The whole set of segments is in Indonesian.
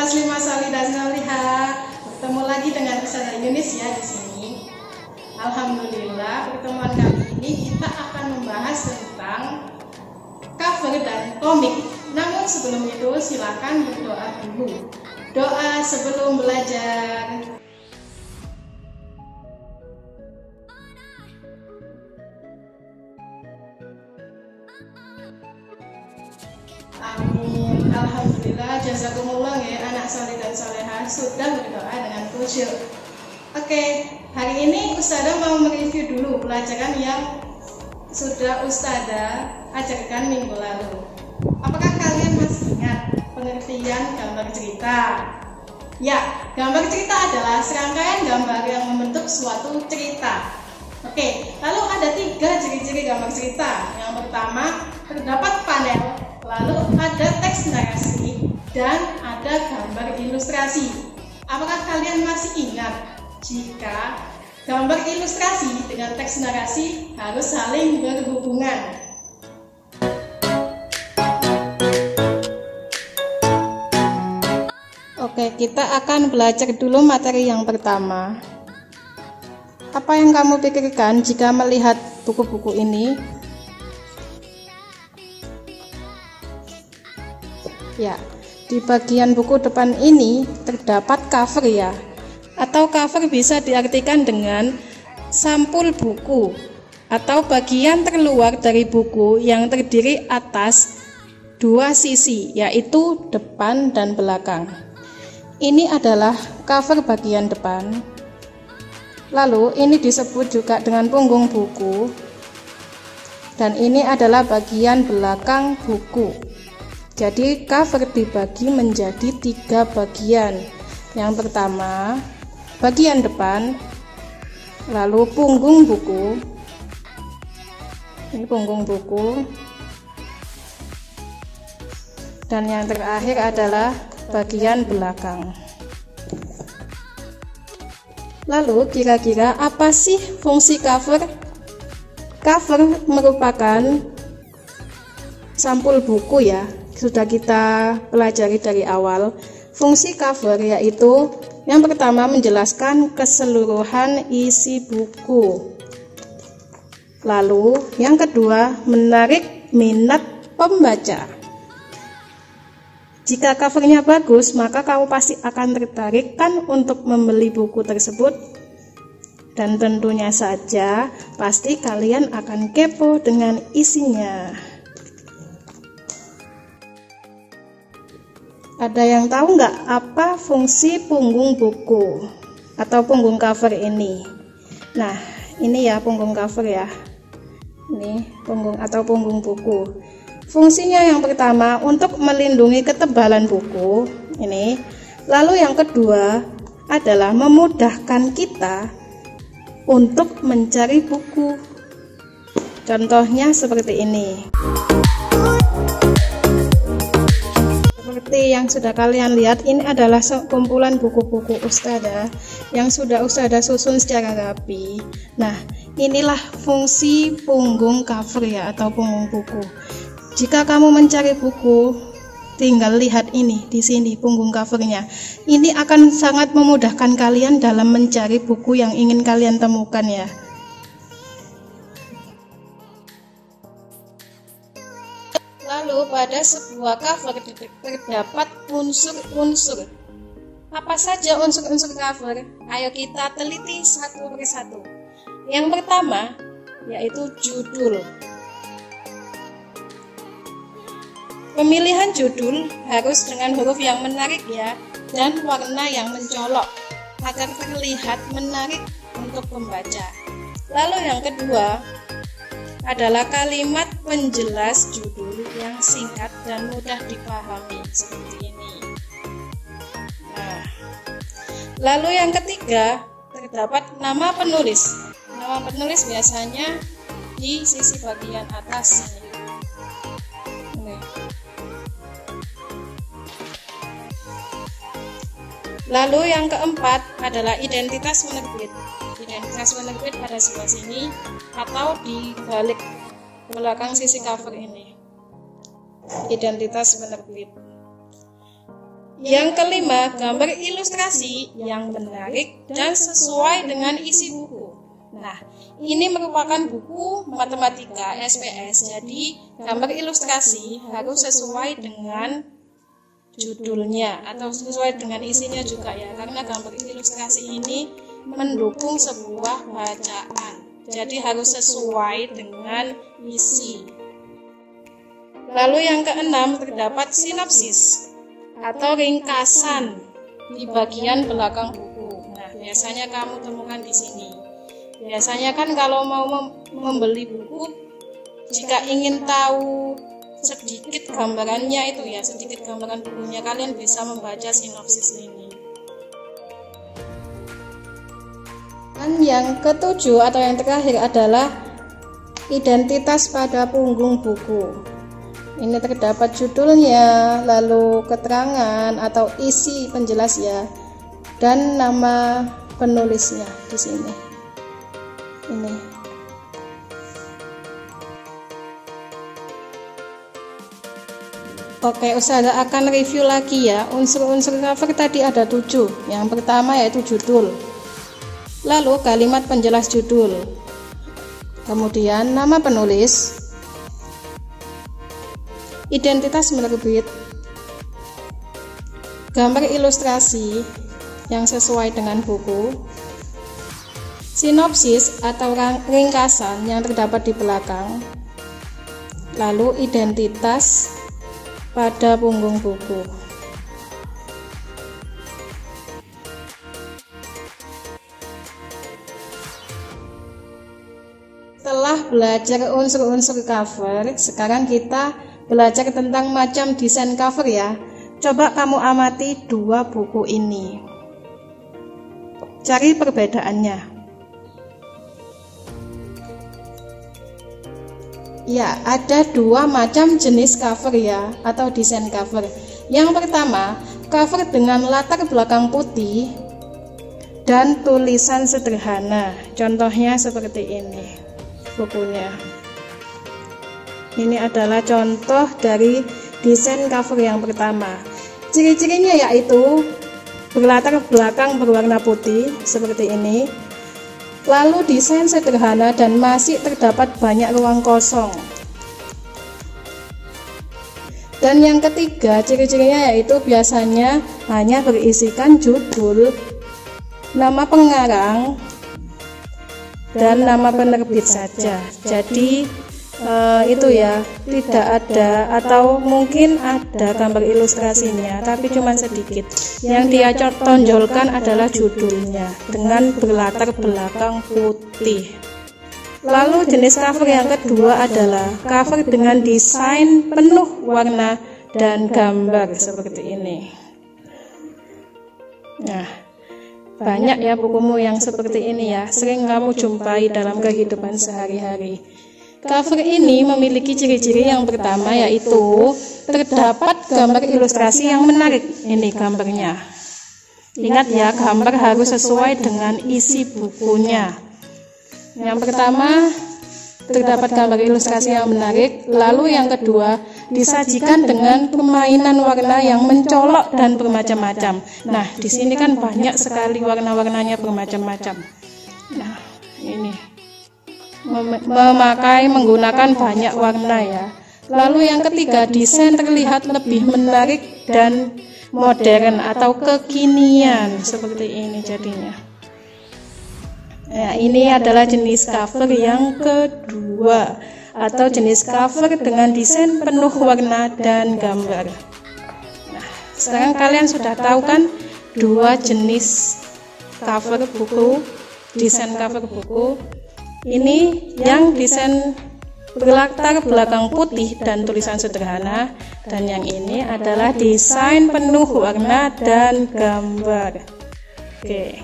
muslimah solidah solihah. Bertemu lagi dengan Ustazah Yunis ya di sini. Alhamdulillah, pertemuan kali ini kita akan membahas tentang cover dan komik. Namun sebelum itu silakan berdoa dulu. Doa sebelum belajar. Amin. Alhamdulillah, jazakumullah ya anak soleh dan soleha sudah berdoa dengan khusyuk. Oke, hari ini Ustazah mau mereview dulu pelajaran yang sudah Ustazah ajarkan minggu lalu. Apakah kalian masih ingat pengertian gambar cerita? Ya, gambar cerita adalah serangkaian gambar yang membentuk suatu cerita. Oke, lalu ada 3 ciri-ciri gambar cerita. Yang pertama, terdapat panel, lalu ada teks narasi, dan ada gambar ilustrasi. Apakah kalian masih ingat jika gambar ilustrasi dengan teks narasi harus saling berhubungan? Oke, kita akan belajar dulu materi yang pertama. Apa yang kamu pikirkan jika melihat buku-buku ini? Ya, di bagian buku depan ini terdapat cover ya. Atau cover bisa diartikan dengan sampul buku atau bagian terluar dari buku yang terdiri atas 2 sisi, yaitu depan dan belakang. Ini adalah cover bagian depan. Lalu ini disebut juga dengan punggung buku. Dan ini adalah bagian belakang buku. Jadi cover dibagi menjadi 3 bagian. Yang pertama, bagian depan, lalu punggung buku. Ini punggung buku. Dan yang terakhir adalah bagian belakang. Lalu kira-kira apa sih fungsi cover? Cover merupakan sampul buku ya, sudah kita pelajari dari awal. Fungsi cover yaitu yang pertama menjelaskan keseluruhan isi buku. Lalu yang kedua menarik minat pembaca. Jika covernya bagus, maka kamu pasti akan tertarik kan untuk membeli buku tersebut. Dan tentunya saja, pasti kalian akan kepo dengan isinya. Ada yang tahu nggak apa fungsi punggung buku atau punggung cover ini? Nah, ini ya punggung cover ya. Ini punggung atau punggung buku. Fungsinya yang pertama untuk melindungi ketebalan buku ini. Lalu yang kedua adalah memudahkan kita untuk mencari buku. Contohnya seperti ini. Seperti yang sudah kalian lihat, ini adalah kumpulan buku-buku Ustazah yang sudah Ustazah susun secara rapi. Nah, inilah fungsi punggung cover ya atau punggung buku. Jika kamu mencari buku, tinggal lihat ini di sini punggung covernya. Ini akan sangat memudahkan kalian dalam mencari buku yang ingin kalian temukan ya. Lalu pada sebuah cover terdapat unsur-unsur. Apa saja unsur-unsur cover? Ayo kita teliti satu persatu. Yang pertama yaitu judul. Pemilihan judul harus dengan huruf yang menarik ya, dan warna yang mencolok agar terlihat menarik untuk pembaca. Lalu yang kedua adalah kalimat penjelas judul yang singkat dan mudah dipahami seperti ini. Nah, lalu yang ketiga terdapat nama penulis. Nama penulis biasanya di sisi bagian atas ini. Lalu yang keempat adalah identitas penerbit. Identitas penerbit pada sebelah sini atau di balik belakang sisi cover ini. Identitas penerbit. Yang kelima, gambar ilustrasi yang menarik dan sesuai dengan isi buku. Nah, ini merupakan buku matematika SPS, jadi gambar ilustrasi harus sesuai dengan judulnya atau sesuai dengan isinya juga ya, karena gambar ilustrasi ini mendukung sebuah bacaan, jadi harus sesuai dengan isi. Lalu yang keenam, terdapat sinopsis atau ringkasan di bagian belakang buku. Nah, biasanya kamu temukan di sini. Biasanya kan kalau mau membeli buku, jika ingin tahu sedikit gambarannya itu ya, sedikit gambaran bukunya, kalian bisa membaca sinopsis ini. Dan yang ketujuh atau yang terakhir adalah identitas pada punggung buku. Ini terdapat judulnya, lalu keterangan atau isi penjelas ya, dan nama penulisnya di sini. Ini. Oke, Ustazah akan review lagi ya. Unsur-unsur cover tadi ada 7. Yang pertama yaitu judul, lalu kalimat penjelas judul, kemudian nama penulis, identitas penerbit, gambar ilustrasi yang sesuai dengan buku, sinopsis atau ringkasan yang terdapat di belakang, lalu identitas pada punggung buku. Setelah belajar unsur-unsur cover, sekarang kita belajar tentang macam desain cover ya. Coba kamu amati dua buku ini, cari perbedaannya. Ya, ada dua macam jenis cover ya, atau desain cover. Yang pertama, cover dengan latar belakang putih dan tulisan sederhana. Contohnya seperti ini bukunya. Ini adalah contoh dari desain cover yang pertama. Ciri-cirinya yaitu berlatar belakang berwarna putih seperti ini, lalu desain sederhana dan masih terdapat banyak ruang kosong. Dan yang ketiga, ciri-cirinya yaitu biasanya hanya berisikan judul, nama pengarang, dan nama penerbit saja. Jadi itu ya, tidak ada, atau mungkin ada gambar ilustrasinya tapi cuma sedikit. Yang dia tonjolkan adalah judulnya dengan berlatar belakang putih. Lalu jenis cover yang kedua adalah cover dengan desain penuh warna dan gambar seperti ini. Nah, banyak ya bukumu yang seperti ini ya, sering kamu jumpai dalam kehidupan sehari-hari. Cover ini memiliki ciri-ciri yang pertama yaitu terdapat gambar ilustrasi yang menarik. Ini gambarnya. Ingat ya, gambar harus sesuai dengan isi bukunya. Yang pertama, terdapat gambar ilustrasi yang menarik. Lalu yang kedua, disajikan dengan permainan warna yang mencolok dan bermacam-macam. Nah, di sini kan banyak sekali warna-warnanya bermacam-macam. Nah, ini menggunakan banyak warna ya. Lalu yang ketiga, desain terlihat lebih menarik dan modern atau kekinian seperti ini jadinya. Nah, ini adalah jenis cover yang kedua atau jenis cover dengan desain penuh warna dan gambar. Nah, sekarang kalian sudah tahu kan dua jenis cover buku, desain cover buku. Ini yang desain berlatar belakang putih dan tulisan sederhana, dan yang ini adalah desain penuh warna dan gambar. Oke.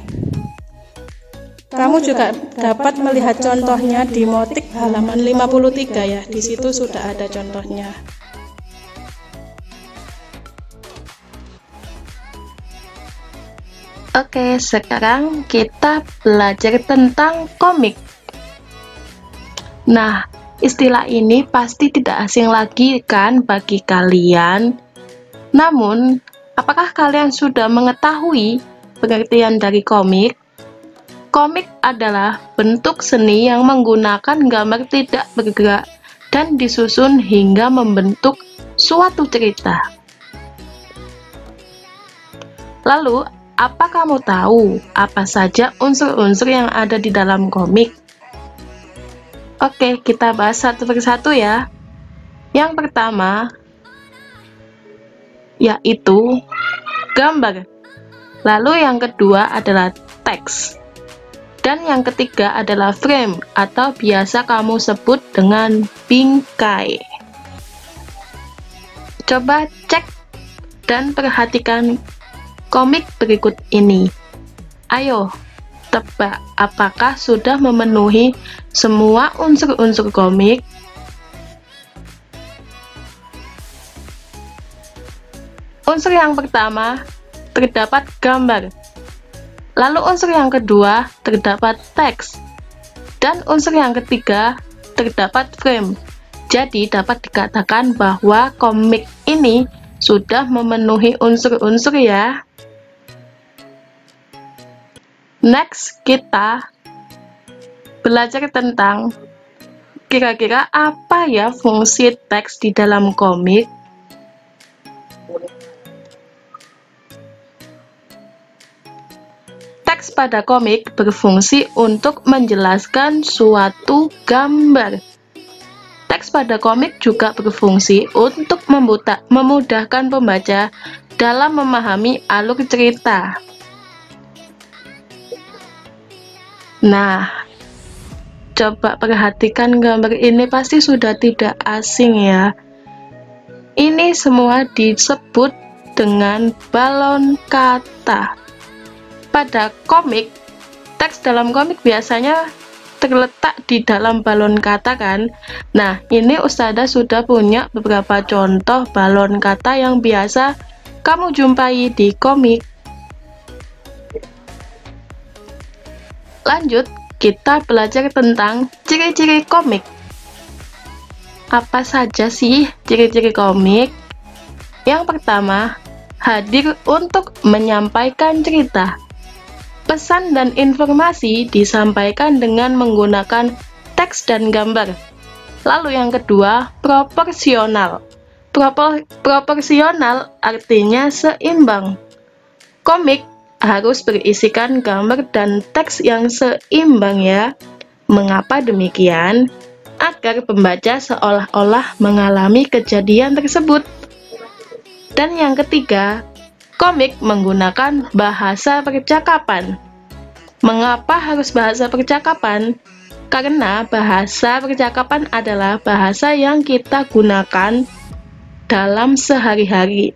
Kamu juga dapat melihat contohnya di motik halaman 53 ya. Di situ sudah ada contohnya. Oke, sekarang kita belajar tentang komik. Nah, istilah ini pasti tidak asing lagi kan bagi kalian. Namun, Apakah kalian sudah mengetahui pengertian dari komik? Komik adalah bentuk seni yang menggunakan gambar tidak bergerak dan disusun hingga membentuk suatu cerita. Lalu, apa kamu tahu apa saja unsur-unsur yang ada di dalam komik? Oke, kita bahas satu persatu ya. Yang pertama, yaitu gambar. Lalu yang kedua adalah teks. Dan yang ketiga adalah frame atau biasa kamu sebut dengan bingkai. Coba cek dan perhatikan komik berikut ini. Ayo, tebak apakah sudah memenuhi semua unsur-unsur komik? Unsur yang pertama, terdapat gambar. Lalu unsur yang kedua, terdapat teks. Dan unsur yang ketiga, terdapat frame. Jadi dapat dikatakan bahwa komik ini sudah memenuhi unsur-unsur ya. Next, kita belajar tentang kira-kira apa ya fungsi teks di dalam komik. Teks pada komik berfungsi untuk menjelaskan suatu gambar. Teks pada komik juga berfungsi untuk memudahkan pembaca dalam memahami alur cerita. Nah, coba perhatikan gambar ini, pasti sudah tidak asing ya. Ini semua disebut dengan balon kata. Pada komik, teks dalam komik biasanya terletak di dalam balon kata kan. Nah, ini Ustazah sudah punya beberapa contoh balon kata yang biasa kamu jumpai di komik. Lanjut, kita belajar tentang ciri-ciri komik. Apa saja sih ciri-ciri komik? Yang pertama, hadir untuk menyampaikan cerita. Pesan dan informasi disampaikan dengan menggunakan teks dan gambar. Lalu yang kedua, proporsional. Proporsional artinya seimbang. Komik harus berisikan gambar dan teks yang seimbang ya. Mengapa demikian? Agar pembaca seolah-olah mengalami kejadian tersebut. Dan yang ketiga, komik menggunakan bahasa percakapan. Mengapa harus bahasa percakapan? Karena bahasa percakapan adalah bahasa yang kita gunakan dalam sehari-hari,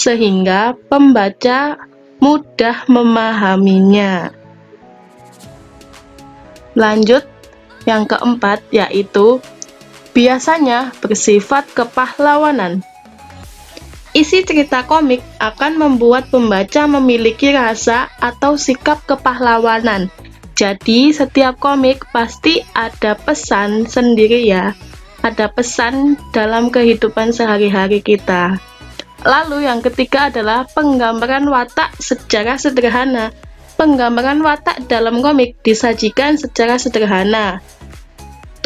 sehingga pembaca mudah memahaminya. Lanjut, yang keempat yaitu biasanya bersifat kepahlawanan. Isi cerita komik akan membuat pembaca memiliki rasa atau sikap kepahlawanan. Jadi, setiap komik pasti ada pesan sendiri ya. Ada pesan dalam kehidupan sehari-hari kita. Lalu yang ketiga adalah penggambaran watak secara sederhana. Penggambaran watak dalam komik disajikan secara sederhana.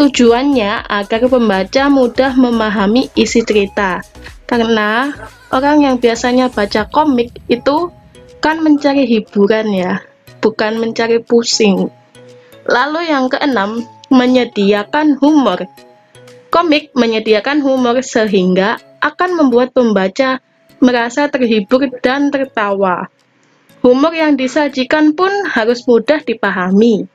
Tujuannya agar pembaca mudah memahami isi cerita. Karena orang yang biasanya baca komik itu kan mencari hiburan ya, bukan mencari pusing. Lalu yang keenam, menyediakan humor. Komik menyediakan humor sehingga akan membuat pembaca merasa terhibur dan tertawa. Humor yang disajikan pun harus mudah dipahami.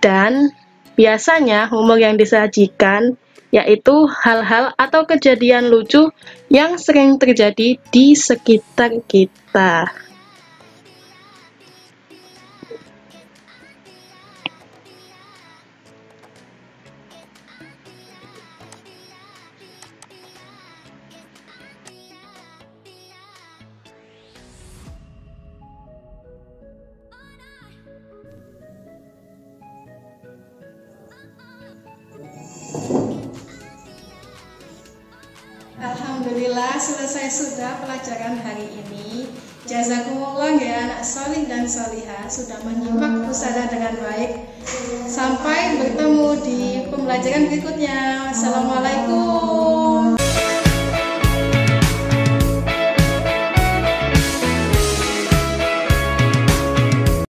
Dan biasanya humor yang disajikan yaitu hal-hal atau kejadian lucu yang sering terjadi di sekitar kita. Alhamdulillah Alhamdulillah selesai sudah pelajaran hari ini. Jazakumullah ya anak solih dan solihah sudah menyimak pusara dengan baik. Sampai bertemu di pembelajaran berikutnya. Assalamualaikum.